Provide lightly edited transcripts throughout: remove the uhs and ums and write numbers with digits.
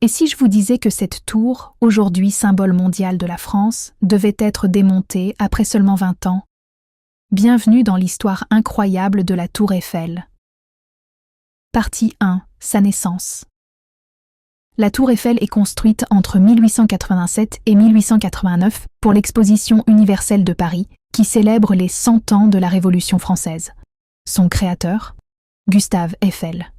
Et si je vous disais que cette tour, aujourd'hui symbole mondial de la France, devait être démontée après seulement 20 ans? Bienvenue dans l'histoire incroyable de la Tour Eiffel. Partie 1. Sa naissance. La Tour Eiffel est construite entre 1887 et 1889 pour l'Exposition universelle de Paris, qui célèbre les 100 ans de la Révolution française. Son créateur, Gustave Eiffel.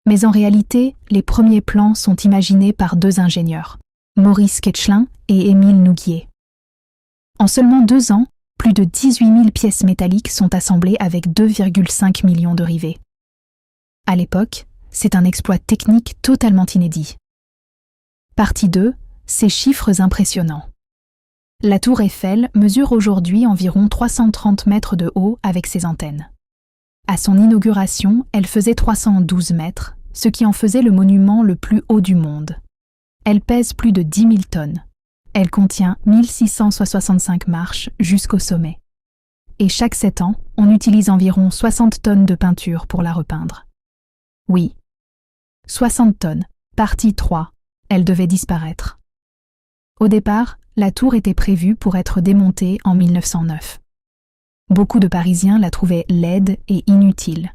Mais en réalité, les premiers plans sont imaginés par deux ingénieurs, Maurice Koechlin et Émile Nouguier. En seulement 2 ans, plus de 18 000 pièces métalliques sont assemblées avec 2,5 millions de rivets. À l'époque, c'est un exploit technique totalement inédit. Partie 2. Ces chiffres impressionnants. La Tour Eiffel mesure aujourd'hui environ 330 mètres de haut avec ses antennes. À son inauguration, elle faisait 312 mètres, ce qui en faisait le monument le plus haut du monde. Elle pèse plus de 10 000 tonnes. Elle contient 1665 marches jusqu'au sommet. Et chaque 7 ans, on utilise environ 60 tonnes de peinture pour la repeindre. Oui, 60 tonnes. Partie 3. Elle devait disparaître. Au départ, la tour était prévue pour être démontée en 1909. Beaucoup de Parisiens la trouvaient laide et inutile.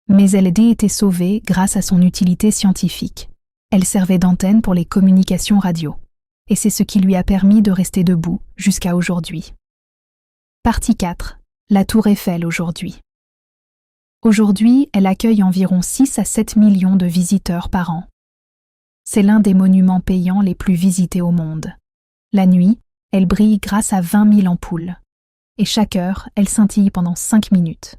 Mais elle a été sauvée grâce à son utilité scientifique. Elle servait d'antenne pour les communications radio. Et c'est ce qui lui a permis de rester debout jusqu'à aujourd'hui. Partie 4. La Tour Eiffel aujourd'hui. Aujourd'hui, elle accueille environ 6 à 7 millions de visiteurs par an. C'est l'un des monuments payants les plus visités au monde. La nuit, elle brille grâce à 20 000 ampoules. Et chaque heure, elle scintille pendant 5 minutes.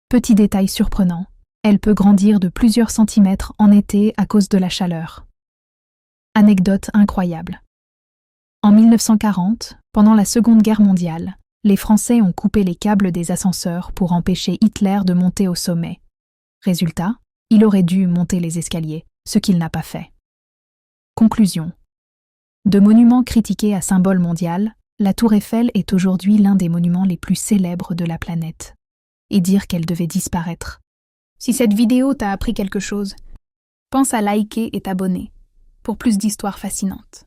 Petit détail surprenant, elle peut grandir de plusieurs centimètres en été à cause de la chaleur. Anecdote incroyable. En 1940, pendant la Seconde Guerre mondiale, les Français ont coupé les câbles des ascenseurs pour empêcher Hitler de monter au sommet. Résultat, il aurait dû monter les escaliers, ce qu'il n'a pas fait. Conclusion. De monument critiqué à symbole mondial, la Tour Eiffel est aujourd'hui l'un des monuments les plus célèbres de la planète. Et dire qu'elle devait disparaître. Si cette vidéo t'a appris quelque chose, pense à liker et t'abonner pour plus d'histoires fascinantes.